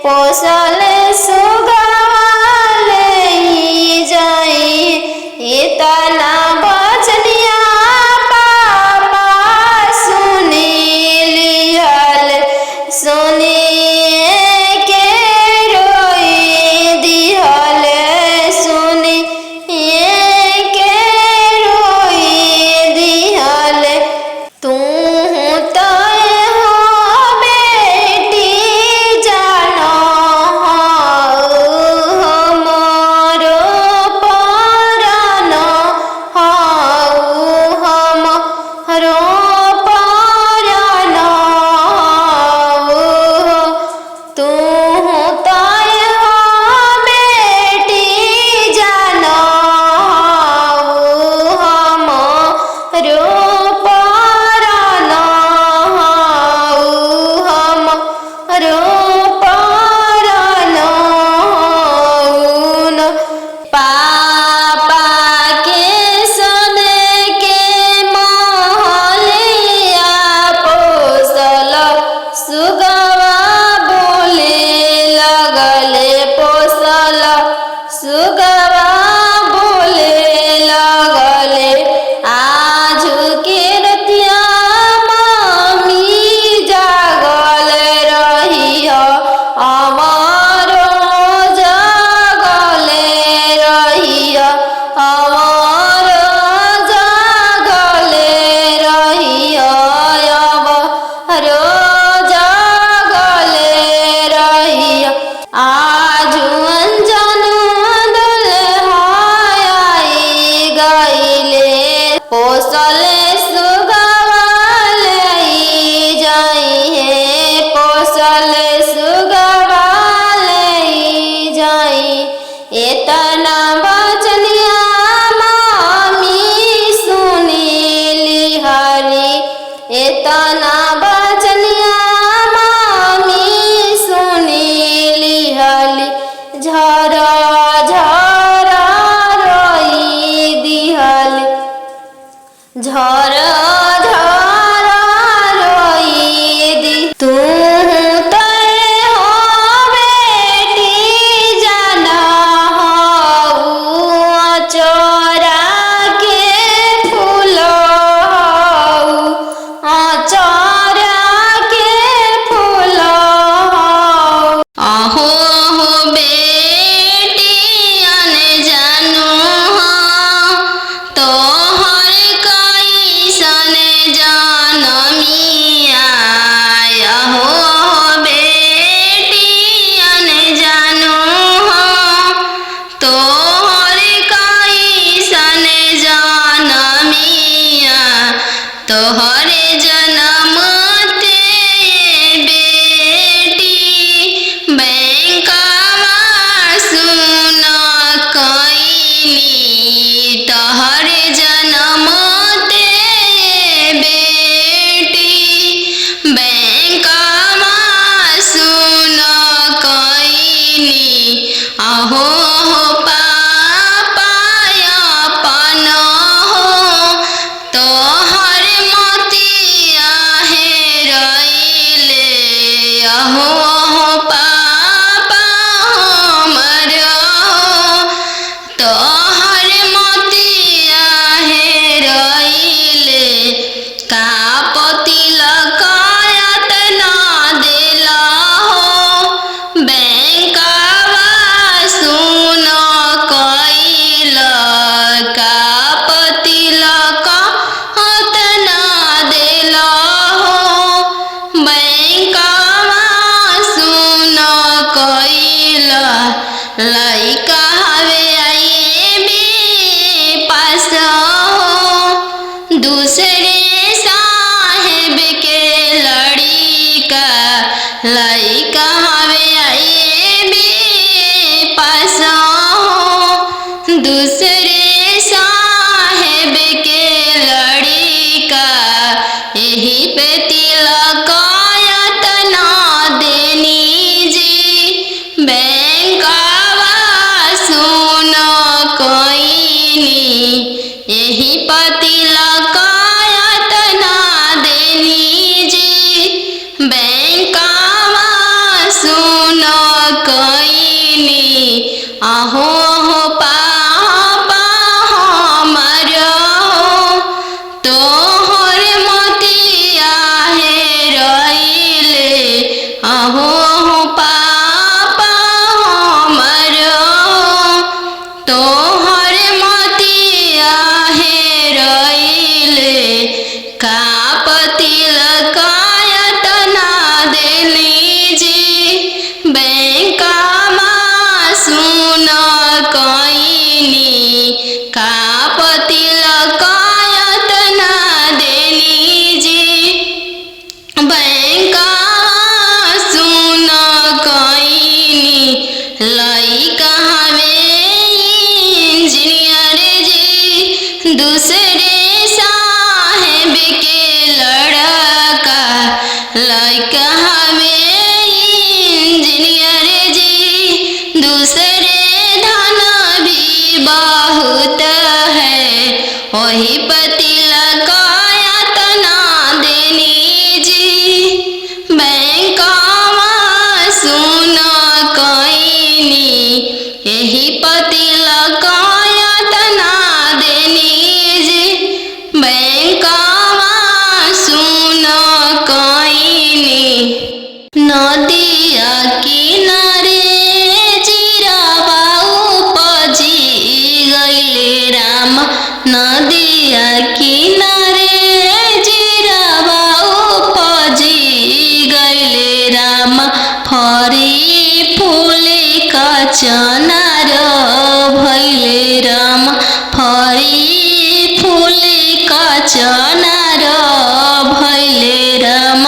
पोसल सुगाले जाई इतना बचनिया पापा सुनी लिहल सुनिए के रोई दिहल सुनिए के रोई दिहल तू तो हो बेटी जानो आहो हो पापा हमरो तोहर मोतिया हेराइले आहो हो पापा हमरो तोहर मोतिया हेराइले का तिलक ना देली जी बैंका सुन कईनी का तिलक ना देली जी बैंका सुन कईनी लइका हमें इंजीनियर जी दूसरे साहेब के लड़का लइका हमें इंजीनियर जी दूसरे धन भी बहुत है वही तिलक ना देनी जी बैंका सुन कईनी यही तिलक ना देनी जी बैंका सुन कईनी नदिया किनारे जीरावा उपजी गइले राम नदिया किनारे जीरावा उपजी गइले राम फरी फूले का चनार भइले राम फरी फूले का चनार भइले राम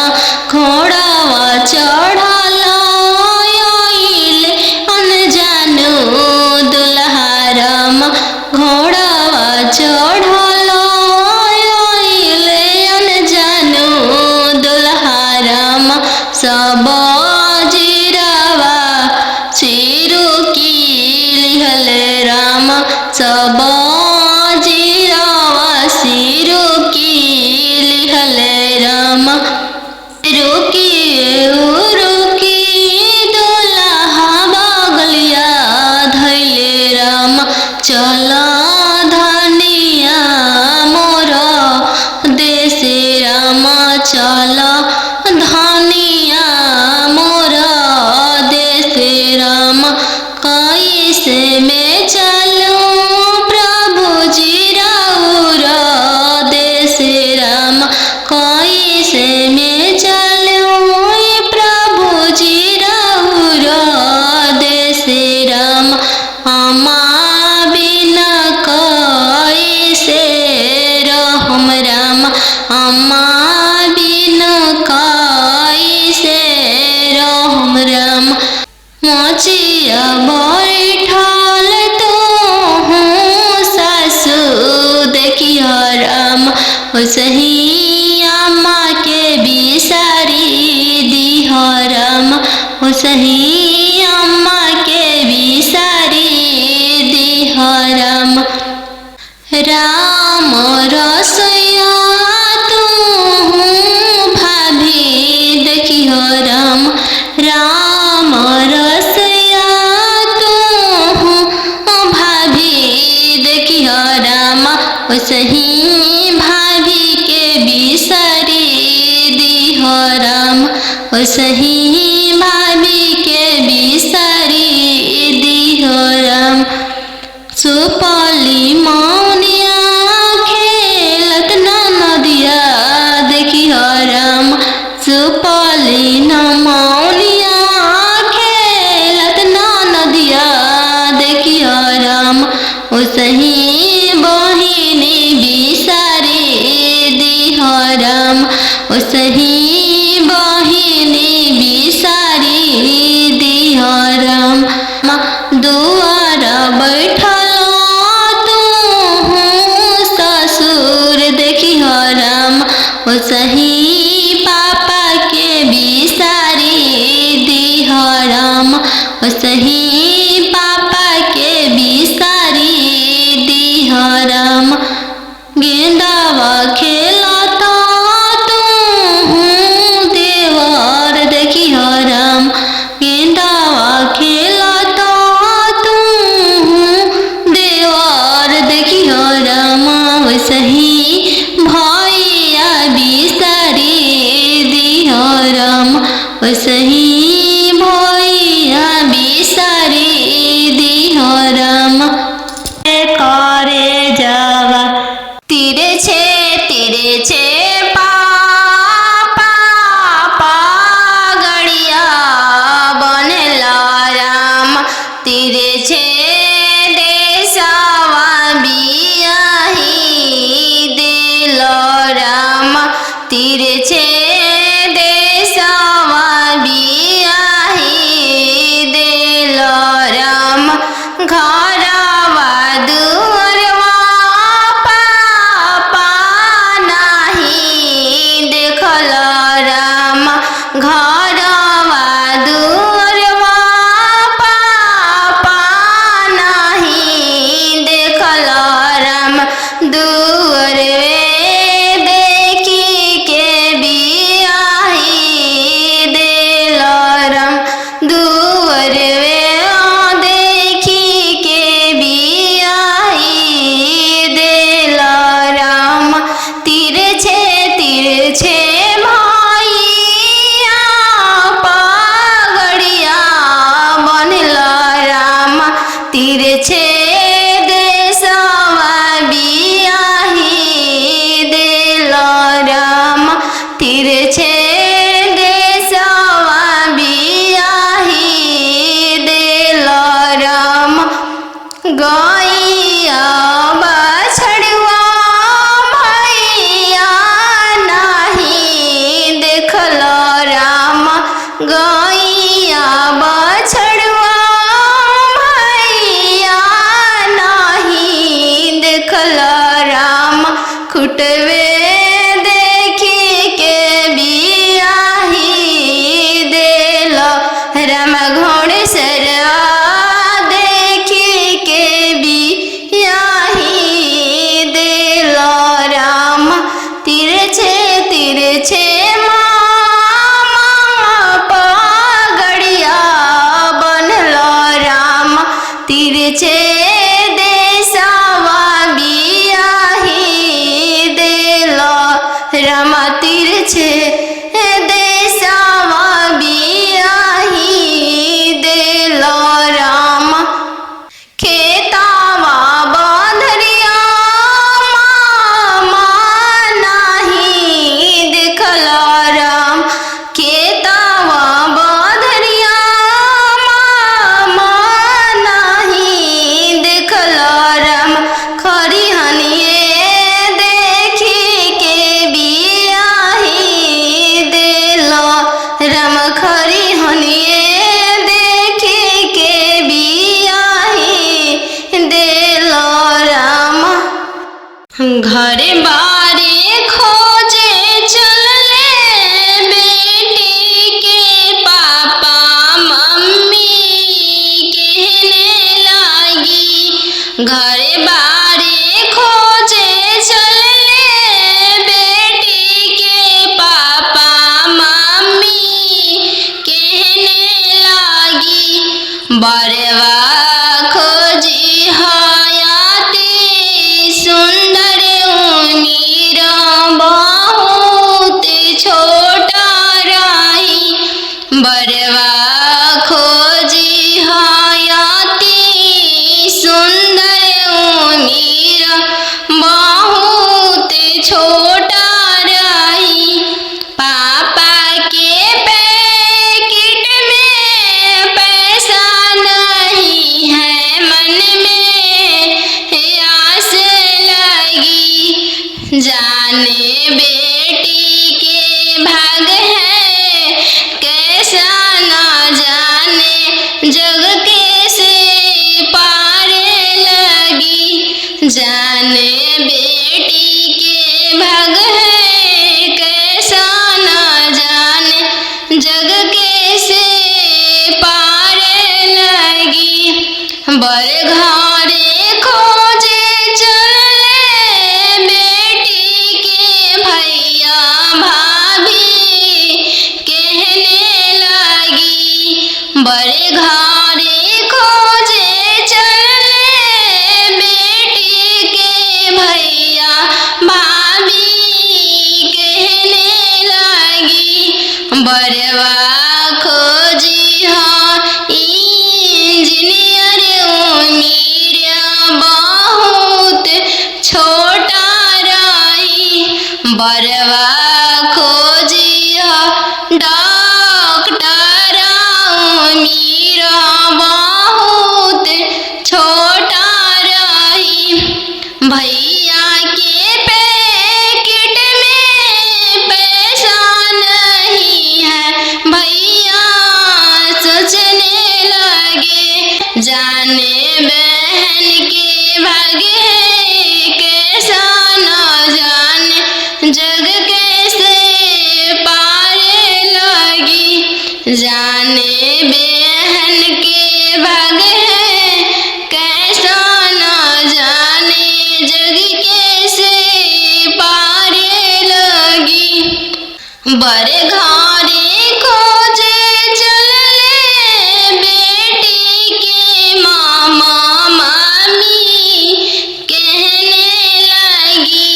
घोड़ावा चढ़ल आइले अनजानो दुल्हा राम घोड़ावा चढ़ल आइले अनजानो दुल्हा राम सब जीरावा चिरू की लिहल राम सब जीरावा सिरू की लिहल राम रुकी दुल्हा बगलिया धैले राम चल धनिया मोर देश राम चल धनिया मोर देश राम कैसे में चलूं प्रभु जी राउर देश राम कैसे में चलूं प्रभु जी राउर देश राम अम्मा बिना कैसे रहम राम अम्मा बिना कैसे रहम राम मोचिया बैठल तो हूँ सासू देखियो राम सही अम्मा के बिसारी दिह राम सही अम्मा के बिसारी दिह राम राम रसोया तू भाभी देखियो राम राम रसोया तू भाभी देखियो राम सही भाभी के बिसारी दिह राम सही भाभी के बिसारी दिह राम सुपली मौनिया खेलत नदिया देखियो राम सुपली मौनिया खेलत नदिया देखियो राम सही बहिनी बिसारी दिह राम सही बहिनी बिसारी दिह राम दुआर बैठल तू ससुर देखियो राम सही पापा के बिसारी दिह राम सही पापा के बिसारी दिह राम गेंदावा खेलता तू देवर देखियो राम गेंदावा खेलता तू घर बारे खोजे चलले बेटी के पापा मम्मी कहने लगी। घर बारे खोजे चलले बेटी के पापा मम्मी कहने लगी। बरवा खोजी हयाती सुंदर उमीर बहुत छोटा रही। बरवा खोजी हयाती सुंदर उमीर बहुत छोटा रही। पापा के पैकेट में पैसा नहीं है, मन में आस लगी। जाने बेटी के भाग है कैसा न जाने, जग कैसे पार लगी। जाने बेटी के भाग है कैसा न जाने, जग कैसे पार लगी। बर घरे खोजे चलले बेटी के भैया भाभी कहने लगी। बर घरे खोजे चलले बेटी के भैया भाभी कहने लगी। बरवा खोजी हाँ इंजीनियर उमीर बहुत छोटा रही। बरवा खोजी हाँ डॉक्टर उमीर बहुत छोटा रही। भैया के पैकेट में पैसा नहीं है, भैया सोचने लगे। जाने बहन के भागे कैसा न जाने, जग कैसे पार लगी। जाने बहन के भागे कैसा न जाने, जग कैसे पार लगी। बर घरे खोजे चलले बेटी के मामा मामी कहने लगी।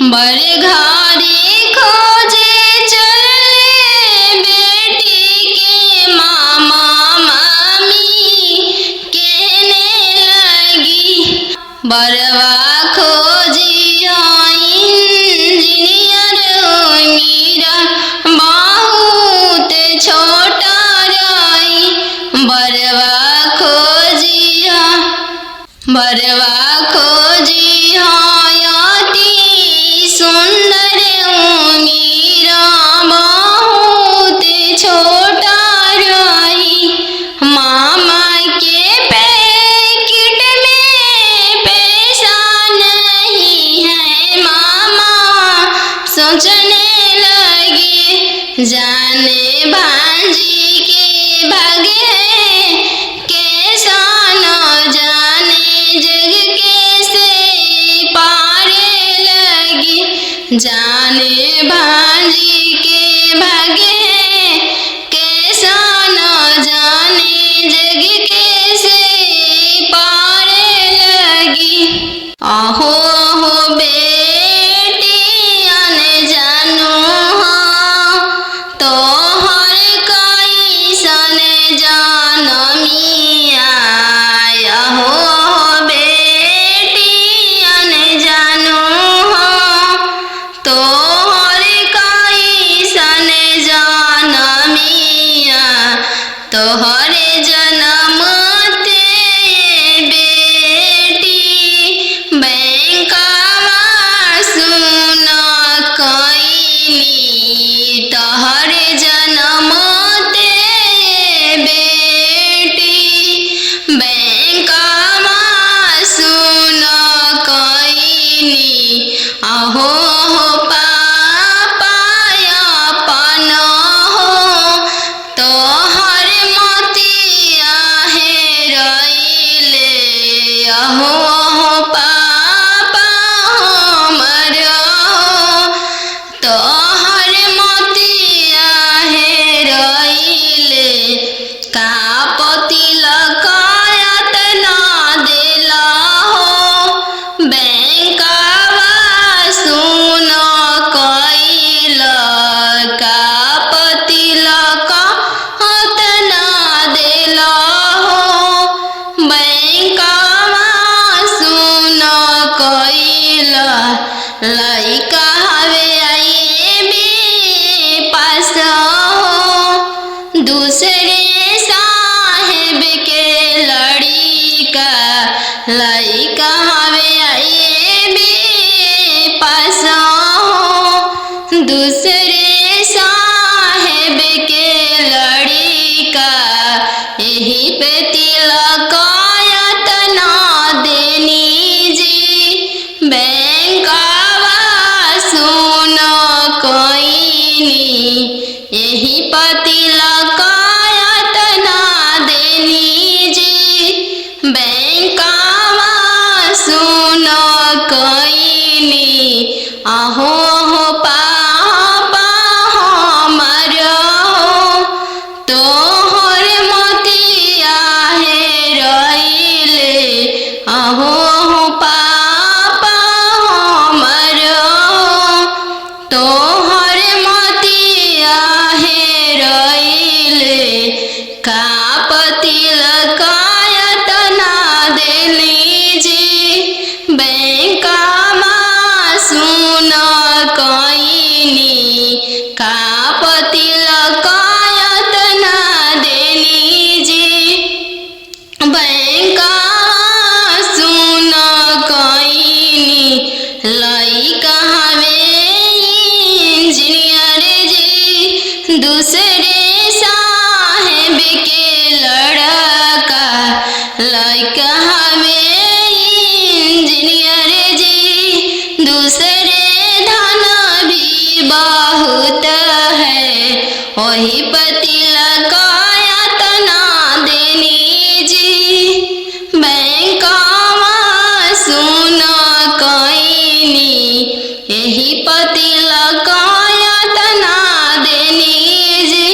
बर घरे खोजे चलले बेटी के मामा मामी कहने लगी। बरवा खोजी इंजीनियर उमीर बहुत छोटा रही। बरवा खोजी हयाती सुंदर उमीर बहुत छोटा रही। मामा के पैकेट में पैसा नहीं है, मामा सोचने लगे। जाने भांजी के भागे कैसा न जाने, जग कैसे पार लगी। जाने भांजी के भागे कैसा न जाने, जग कैसे पार लगी। आहो हो बेटी अन जानू हाँ, तो हर कैसन जानम आहो आहो पापा हमरो तोहर मोतिया हेरइले का पति लकायत ना देला हो बैंकवा सुन कइल का पति लकायत ना देला हो बैंकवा सुन कइल लइका हवे आईबी पास हो दूसरे साहेब के लड़िका लइका हवे आईबी पास हो दूसरे साहेब के लड़िका यही पे तिलकायत ना देनी जी बैंकवा सुन कइनी यही पति लकायत ना देनी जी बैंकवा सुन कइनी आहो आहो पापा हमरो तोहर मोतिया हेरइले आहो आहो पापा हमरो तोहर मोतिया हेरइले का पति लकायत ना देली जी बैंकवा सुन कइनी का पति लकायत ना देली जी बैंकवा सुन कइनी लइका हवे इंजीनियर जी दूसरे साहेब के लड़का लइका हवे इंजीनियर जी दूसरे धन भी बहुत है वही पति लकायत ना देनी जी बैंकवा सुन कइनी यही पति लकायत ना देनी जी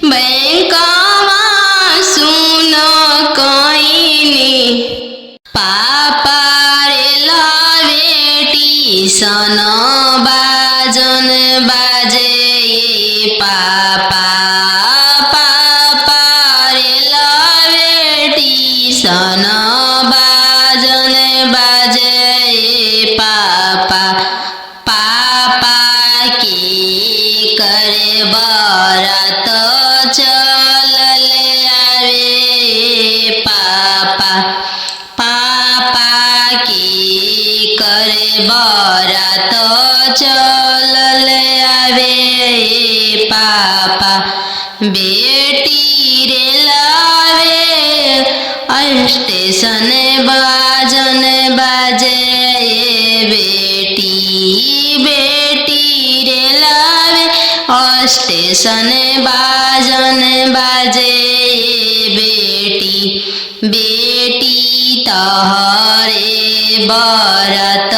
बैंकवा सुन कइनी पापा रे लावेटी सन बाजन बाजे ये पापा पापा रे लावेटी सन बाजन बाजे ये पापा पापा की करे बरात चल ले आवे पापा पापा की करे बरात चल ले आवे पापा बेटी रे लावे स्टेशन बाजन बाजे बेटी बेटी रे लावे स्टेशन बाजन बाजे बेटी बेटी तोहरे बरात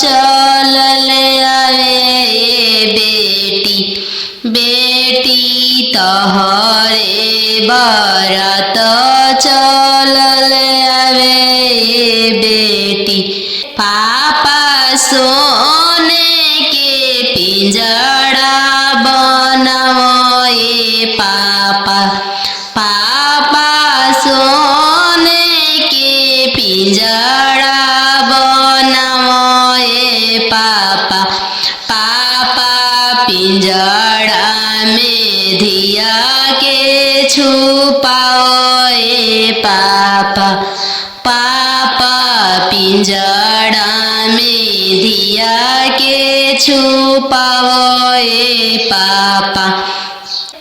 चल ले आवे बेटी बेटी तोहरे बरात चल ले आवे बेटी पापा सोने के पिंजड़ा बनाओ ये पापा पापा सोने के पिंजड़ा बनाओ ये पापा पापा पिंजड़ा में धिया के छुपाओ ये पापा पापा पिंजड़ा में धिया के छुपाओ ये पापा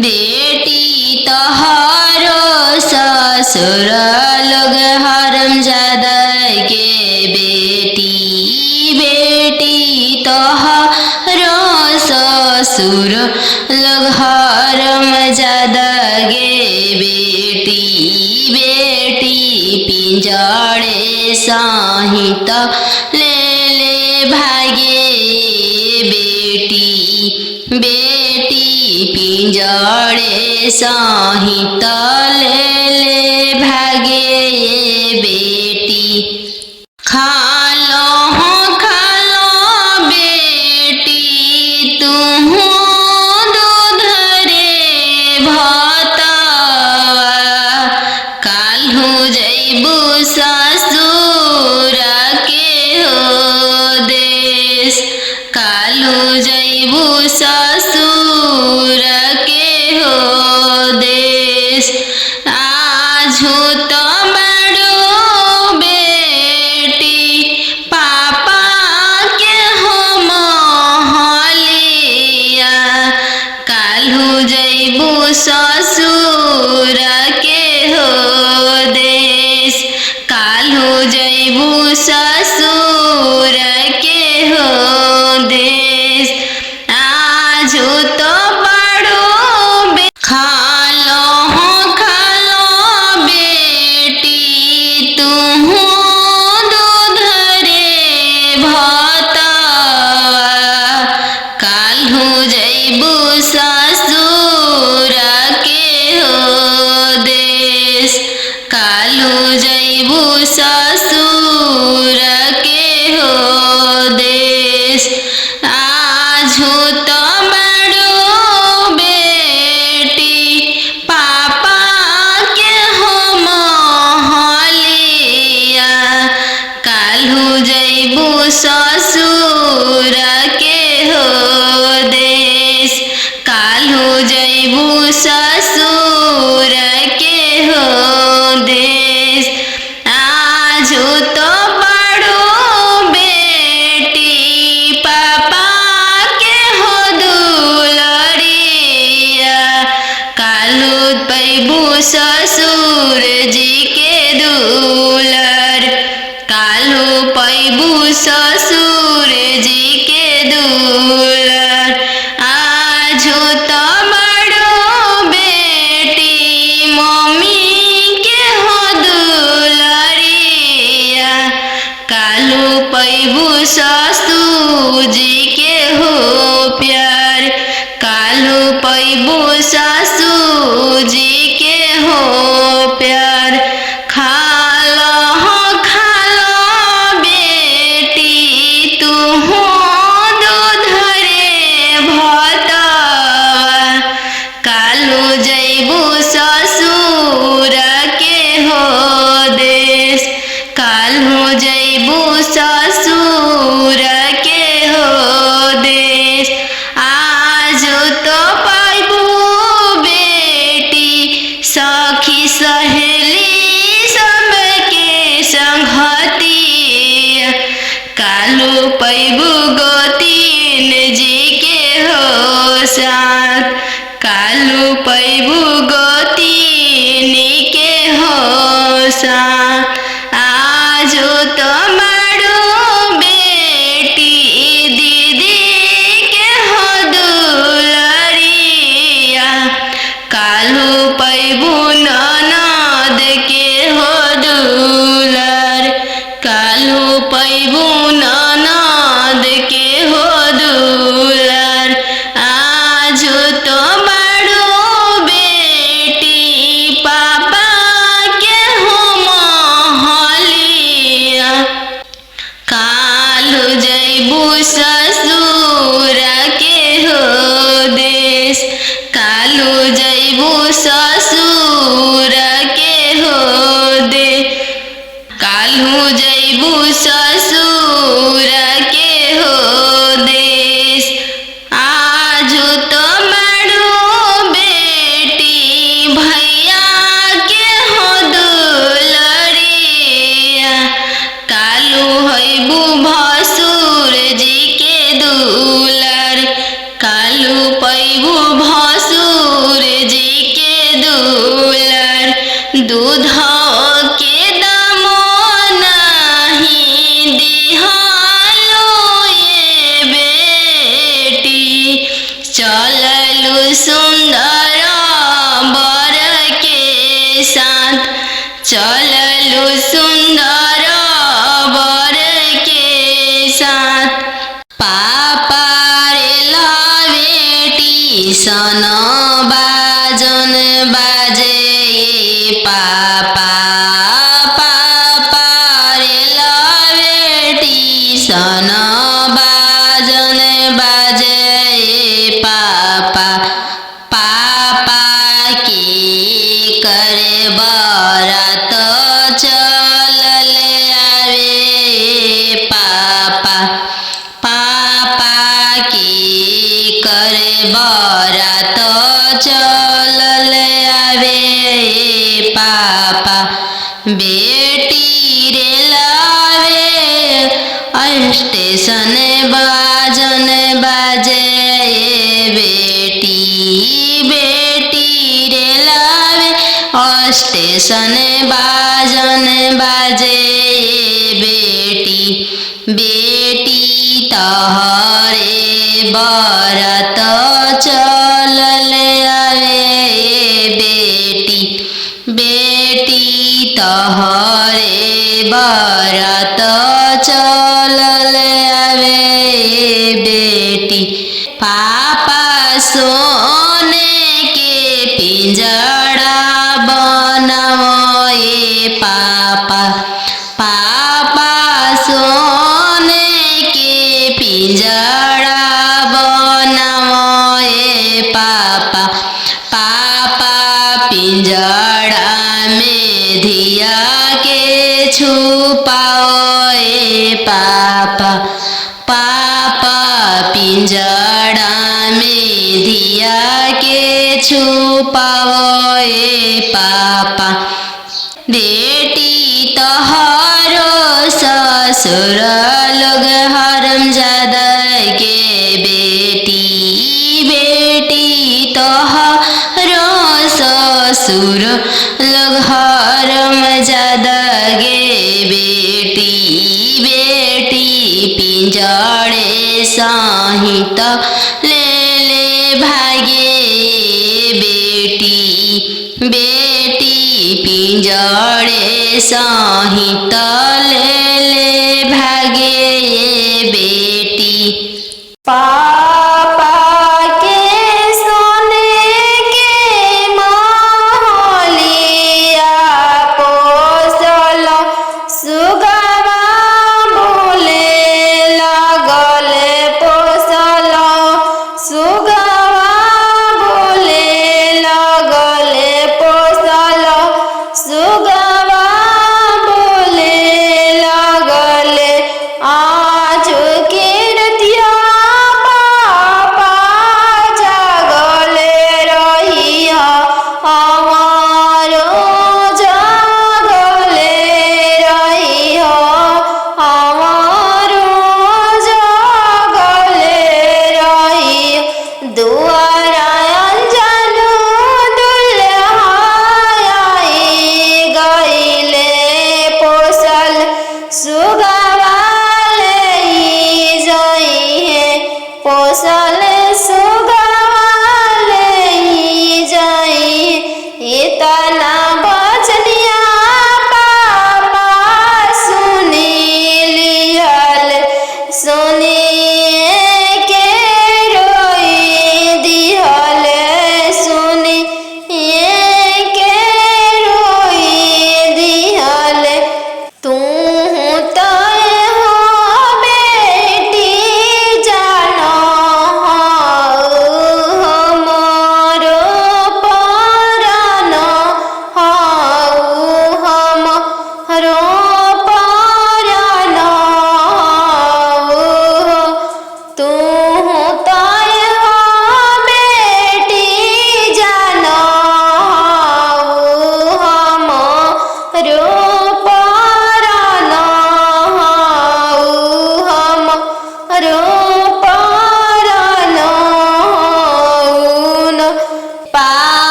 बेटी तोहरो ससुर लोग हरामजादा के बेटी बेटी तोहरो ससुर लोग हरामजादा गे बेटी बेटी पिंजड़े सहित ले ले भागे बेटी बेटी पिंजड़े सहित ले ले भागे बेटी। खालो बेटी तुम दूध रे भतवा काल्हू जैबू ससुर के हो देश काल्हू जैबू ससुर के हो देश। आजू तो बड़ो बेटी पापा के हो महलिया काल्हू जैबू ससुर के हो देश काल्हू जैबू ससुर के हो देश। आजू तो बड़ो खालो बेटी तुम दूध रे भतवा काल्हू जैबू ससुर के हो देश काल्हू जैबू ससुर के हो देश। आजू तो बड़ो बेटी पापा के हो महलिया काल्हू जैबू ससुर के हो देश काल्हू जैबू ससुर के हो देश। आजू तो बड़ो बेटी पापा के हो दुलरिया काल्हू पैबू ससुर जी के दुलर काल्हू पैबू ससुर जी के दुलर। आजू तो बड़ो बेटी मम्मी के हो दुलरिया काल्हू पैबू ससुर जी के हो प्यार काल्हू पैबू ससुर जी के हो प्यार। खालो बेटी तुम दूध रे भतवा काल्हू जैबू ससुर के हो देश काल्हू जैबू ससुर के हो देश। आजू तो पैबू बेटी सखी सहेली सबके संगतिया काल्हू पैबू गोतीन जी के हो साथ काल्हू पैबू गोतीन के हो साथ। आजू तो बड़ो बेटी दीदी के हो दुलरिया काल्हू पैबू ननद के हो दुलर काल्हू पैबू ननद के हो दुलर। आजू तो बड़ो बेटी पापा के हो महलिया काल्हू जैबू ससुर के हो देश काल्हू जैबू ससुर के हो देश काल्हू जैबू ससुर के हो देश। आजू तो बड़ो बेटी भैया के हो दुलरिया काल्हू हैबू भसुर जी के दुलर काल्हू पैबू भसुर जी के दुलर। दूध के दामो नहीं दिहालो ये बेटी चललू सुंदर बर के साथ चललू गइलु सुन्दर वर के साथ। पापा रे ला बेटी सन बाजन बाजे पापा। पापा रे ला बेटी सन बाजन बाजे पापा। पापा के करे बरात चलले आवे पापा। पापा के करे बरात चलले आवे पापा। बेटी रे लावे स्टेशन बाजन बाजे बेटी। बेटी रे लावे स्टेशन बाजन बाजे बेटी। बेटी तहरे बरात चलले आवे बेटी। बेटी तहरे बरात चलले आवे बेटी। पापा सोने के पिंजड़ा बनाओ पापा। पापा सोने के पिंजड़ा बनाओ पापा। पापा पिंजड़ा में धिया के छुपाओ पापा। पापा पिंजड़ा में धिया के छुपाओ पापा। बेटी तोहरो ससुर लोग हरामजादा के बेटी। बेटी तोहरो ससुर लोग हरामजादा गे बेटी। बेटी पिंजड़े सहित ले ले भागे बेटी। बेटी पिंजड़े सहित ले ले भागे बेटी। पापा के सोने के महलिया पोसल सुगवा बोले लगल पोसल सुगवा बोले लगल पोसल सुगवा बोले लगल आज के रतिया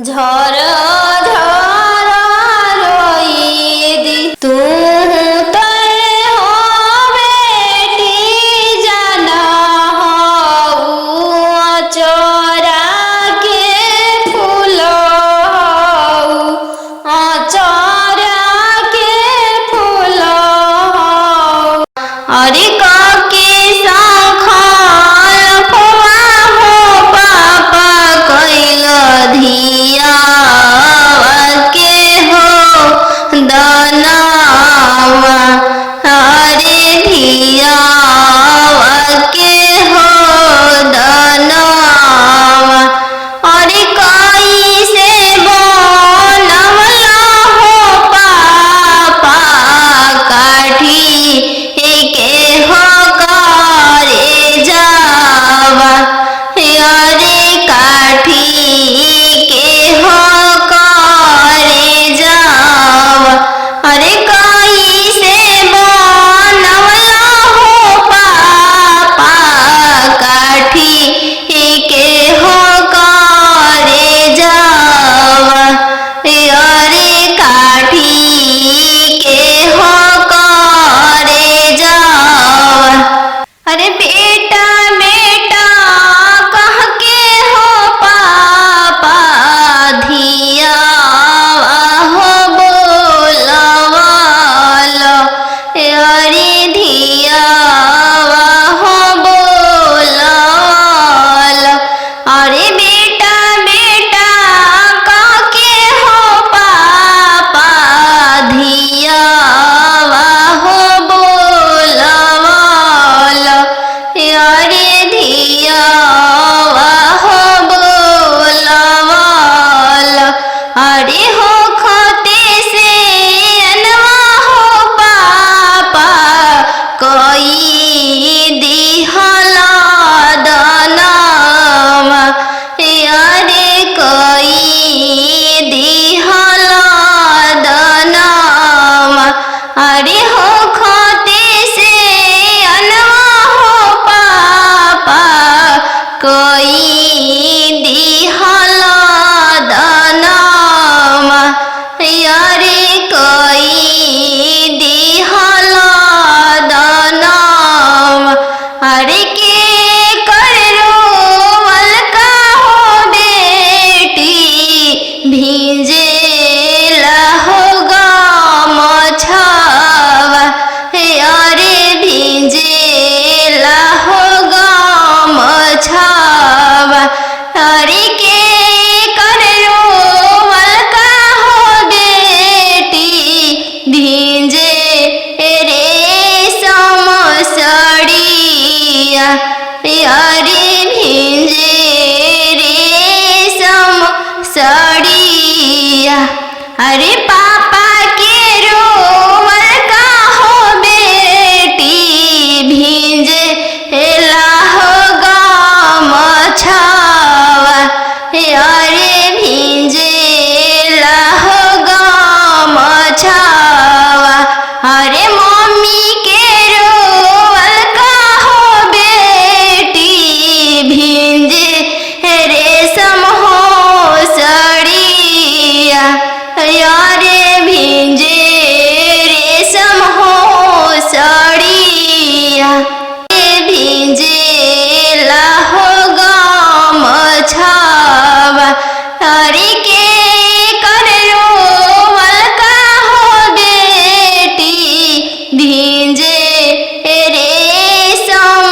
झर झर रोई दी तू तय हो बेटी जाना हऊ चोरा के फूल हऊ चोरा के फूल हऊ अरे काके सांखल फुआ हो पापा कैल धिया के हो दनावा अरे धिया के हो दनावा अरे कैसे बनवला हो पापा काठी के हो करे जावा अरे काठी के हो करे जावा अरे कैसे बनवला हो पापा काठी के हो करे जावा अरे काठी के हो करे जावा अरे बेटा बेटा कह के हो पापा धिया हो बोलवाल अरे धिया हो बोलवाल अरे बेटा बेटा कह के हो पापा धिया हो बोलवाल अरे धिया हो बोलवाल अरे हो खते से अनवा हो पापा कोई दिहला दनावा अरे कोई दिहला दनावा अरे हो खते से अनवा हो पापा कोई दिहला दनावा अरे कोई दिहला दनावा अरे के करो मलका हो बेटी भीजे हो गमछावा अरे भीजे हो गमछावा अरे के करो मलका हो बेटी भीजे रेशम साड़िया अरे भीजे रेशम साड़िया अरे पापा के रोवल का हो बेटी भीजे हो गमछावा अरे भीजे हो गमछावा अरे मम्मी के रोवल का हो बेटी भीजे रेशम हो साड़िया अरे भीजे रेशम हो साड़िया भीजे हो गमछावा अरे के कर रोवल का हो बेटी भीजे रेशम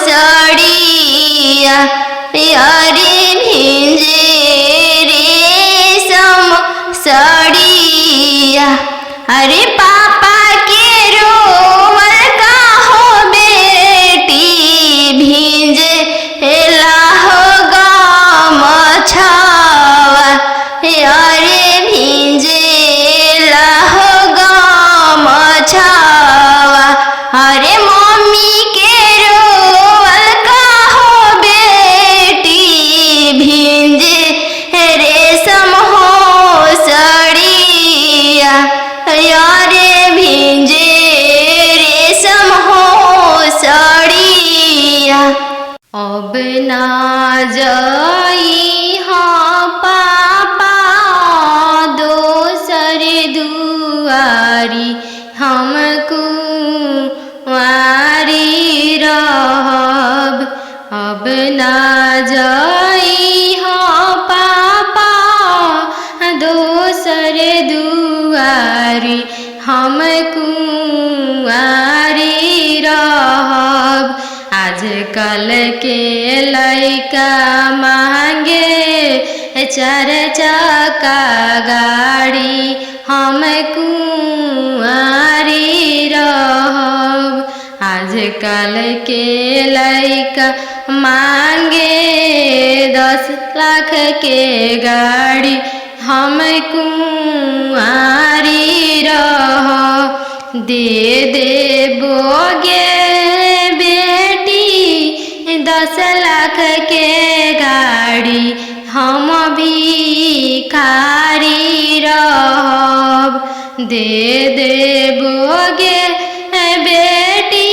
साड़िया अरे भीजे रेशम साड़िया अरे पापा के रोवल का हो बेटी भीजे हो गमछावा अरे भीजे हो गमछावा अरे मम्मी के रोवल का हो बेटी भीजे रेशम हो साड़िया अरे भीजे रेशम हो साड़िया अब ना जाई हाँ पापा दोसरे दुआरी हम कुंवारी रहब। आजकल के लइका मांगे 4 चक्का गाड़ी हम कुंवारी रहब। आजकल के लइका मांगे 10 लाख के गाड़ी हम कुंवारी रहब। दे देबोगे बेटी 10 लाख के गाड़ी हम भिखारी रहब। दे देबोगे बेटी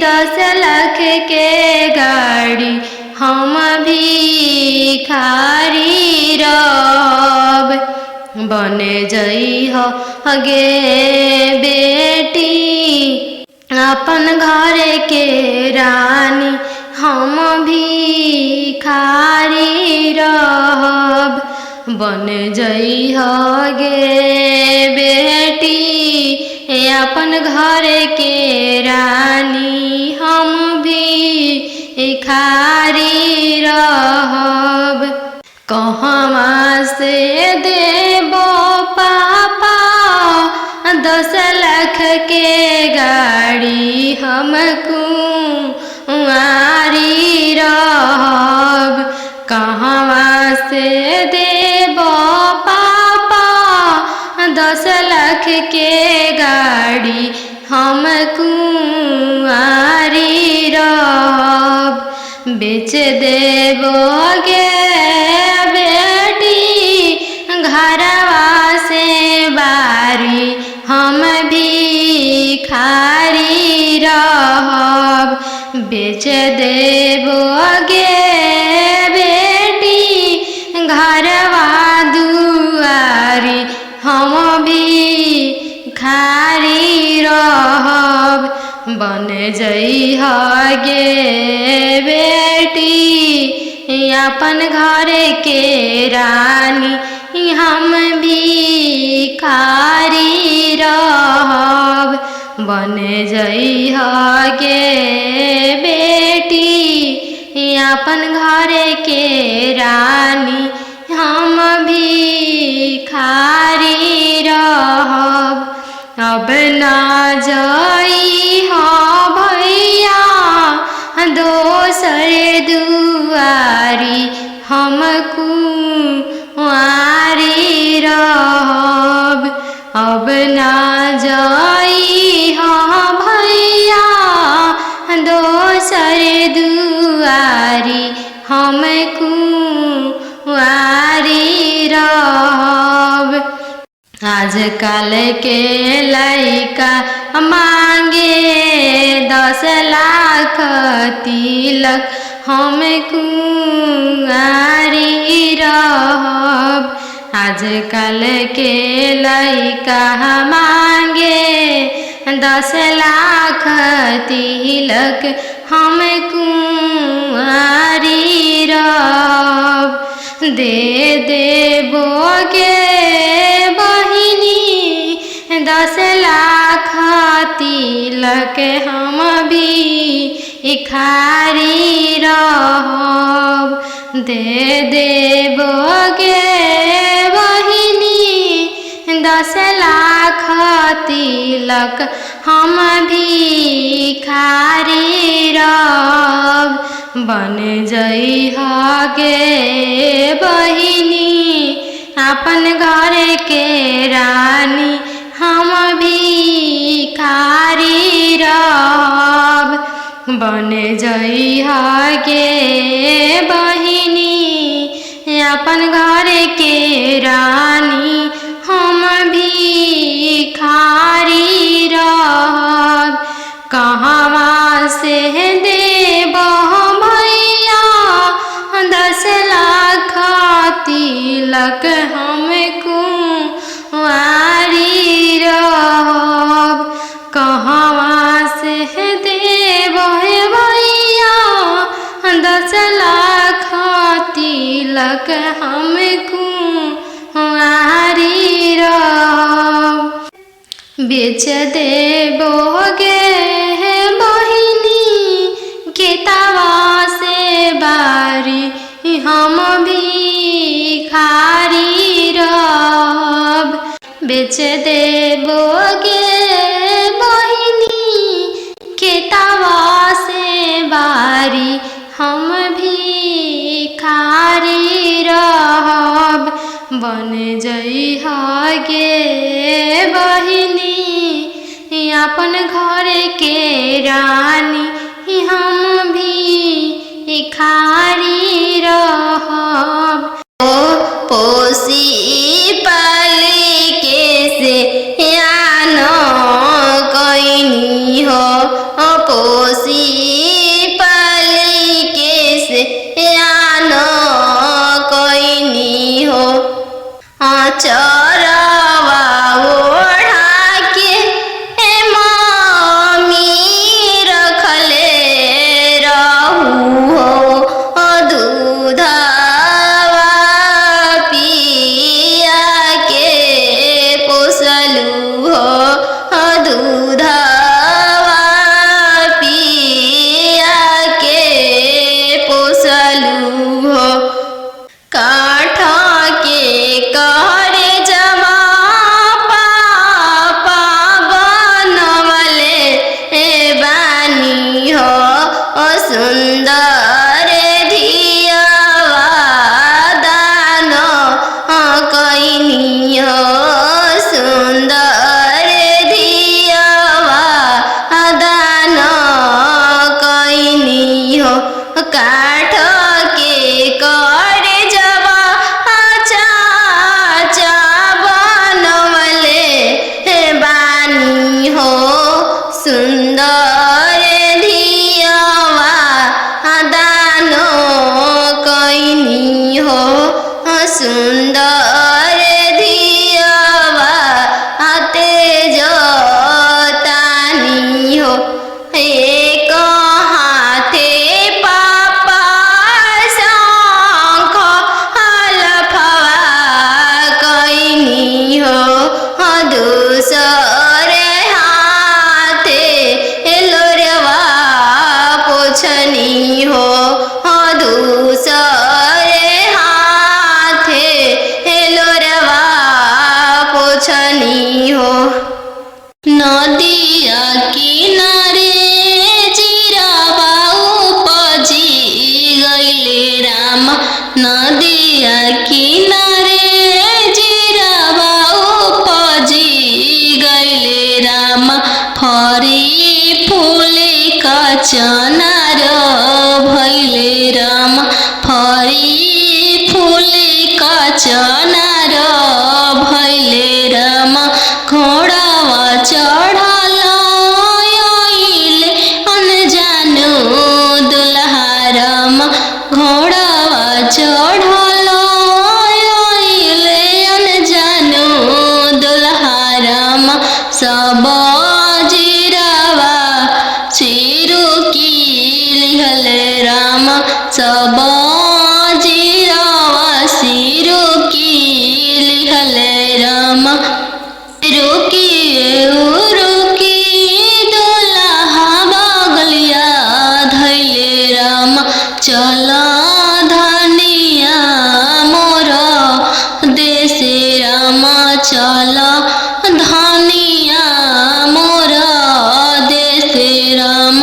10 लाख के गाड़ी हम भिखारी रहब। बन जइह गे बेटी अपन घर के रानी हम भिखारी रहब। बन जइह गे बेटी अपन घर के रानी हम भिखारी रहब। कहवा से देबो पापा 10 लाख के गाड़ी हम कुंवारी रहब। कहवा से देबो पापा 10 लाख के गाड़ी हम कुंवारी रहब। बेच देबोगे बेटी घरवा से बारी हम भिखारी रहब। बेच देबोगे बेटी घरवा दुआरी हम भिखारी रहब। बन जइह गे बेटी अपन घर के रानी हम भिखारी रहब। बन जइह गे बेटी अपन घर के रानी हम भिखारी रहब। अब ना जइह भैया दोसर दुआरी हम कुंवारी रहब। अब ना जइह भैया दोसर दुआरी हम कुंवारी रहब। आजकल के लइका मांगे 10 लाख तिलक हम कुंवारी रहब। आजकल के लइका मांगे 10 लाख तिलक हम कुंवारी रहब। दे देबोगे बहिनी 10 लाख तिलक हम भिखारी रहब। दे देबोगे बहिनी 10 लाख तिलक हम भिखारी रहब। बन जइह गे बहिनी अपन घर के रानी हम भिखारी रहब। बन जइह गे बहिनी अपन घर के रानी हम भिखारी रहब। कहवा से देबो भैया 10 लाख तिलक हम कुंवारी रहब। कहवा से देबो भैया 10 लाख तिलक हम कुंवारी बेच देबोगे बहिनी केतावा से बारी हम भिखारी रहब। बेच देबोगे बहिनी केतावा से बारी हम भिखारी रहब। बन जइहा गे बहिनी अपन घर के रानी हम भिखारी रहब। पोसी पाली के से यान कैनी हो, पोसी पाली के से यान कैनी हो। चरवा ओढ़ा के मम्मी रखले रहू हो, दूधवा पिया के पोसलू हो, दूधवा पिया के पोसलू हो। काठ के कहरे जमा पापा बनवले बानी हो, सुंदर धियावा दान कैनी हो, सुंदर धियावा दान कैनी हो। काठ के करे जवा चाचा बनवले बानी हो, सुंदर धियावा दान कैनी हो, सुंदर धियावा तेज तानी हो। एक हाथे पापा शंख हलफवा कैनी हो, दूसरे हाथे लोरवा पोछनी हो, दूसरे हाथे लोरवा पोछनी हो। नदिया किनारे जीरावा उपजी गइले राम, नदिया किनारे जीरावा उपजी गइले राम। फरी फूले का चनार भइले राम, फरी फूले का चनार भइले राम। घोड़ावा चढ़ल आइले अनजानो दुल्हा राम, घोड़ावा चढ़ल आइले अनजानो दुल्हा राम। सब जीरावा चिरुकी लिहले राम, सब जीरावा सिरुकी लिहले राम। रुकिए रुकी दुल्हा बगलिया धैले राम, चल धनिया मोर देशे राम, चल धनिया मोर देशे राम।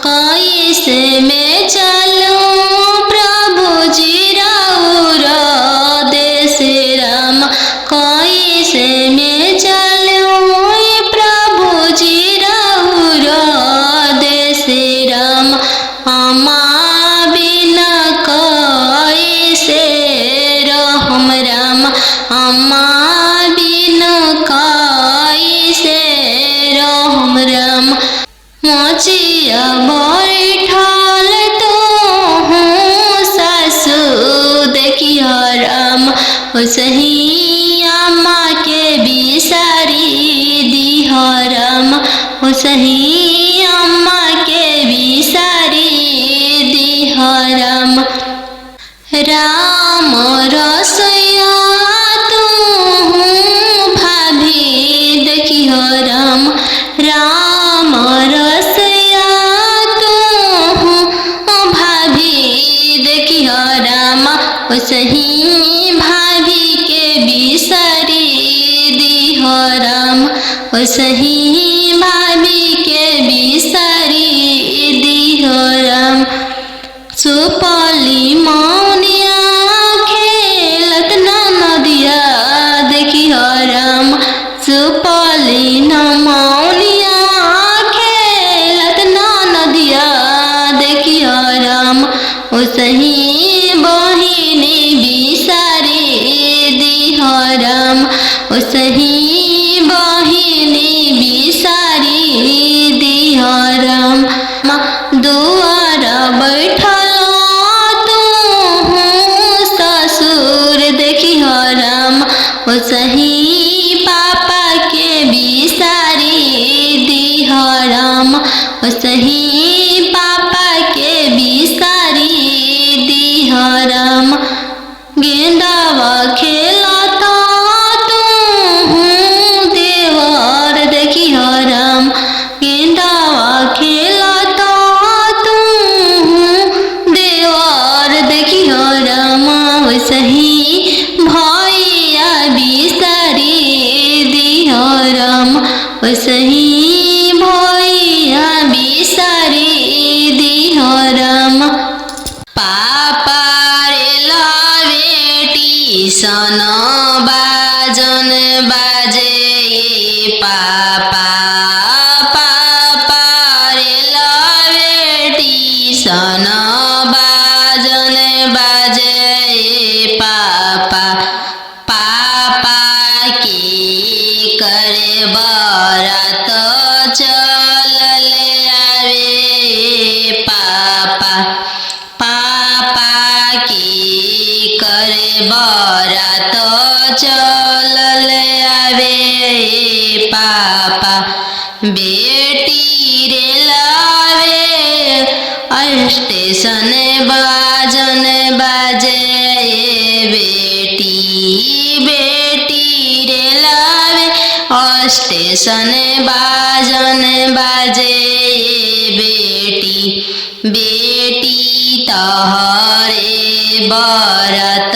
कैसे में चलूं प्रभु जी राउर देशे राम, कैसे में चलूं प्रभु जी राउर देशे राम। अम्मा बिना कैसे रहम राम, अम्मा बिना कैसे रहम राम। मोचिया बैठल तो हूँ सासु देखिया राम, सही अम्मा के बिसारी दिह राम, सही अम्मा के बिसारी दिह राम। राम रसोया तू भाभी देखिह राम, ओसही भाभी के बिसारी दिहो राम। सुपली मौनिया खेलत ना नदिया देखी हो राम। सुपली न मौनिया खेलत ना नदिया देखी हो राम। ओसही बहिनी बिसारी दिहो राम। ओसही बहिनी बिसारी दिहो राम। दुआर बैठल तू ससुर देखी हो राम। ओसही पापा के बिसारी दिहो राम। ओसही पापा के बिसारी दिहो राम। गेंदावा खेलता तू देवर देखी हो राम। गेंदावा खेलता तू देवर देखी हो राम। ओसही भैया बिसारी दिहो राम। ओसही भैया बिसारी दिहो राम। पापा रे लवेटी सन बाजन बाजे पापा। पापा रे लवेटी सन बाजन बाजे पापा। पापा की करे बरात चलल आवे पापा। पापा की करे बरात चलल आवे पापा। बेटी रे लावे स्टेशन बाजन बाजे बेटी। बेटी रे लावे स्टेशन बाजन बाजे बेटी। बेटी तहरे बरत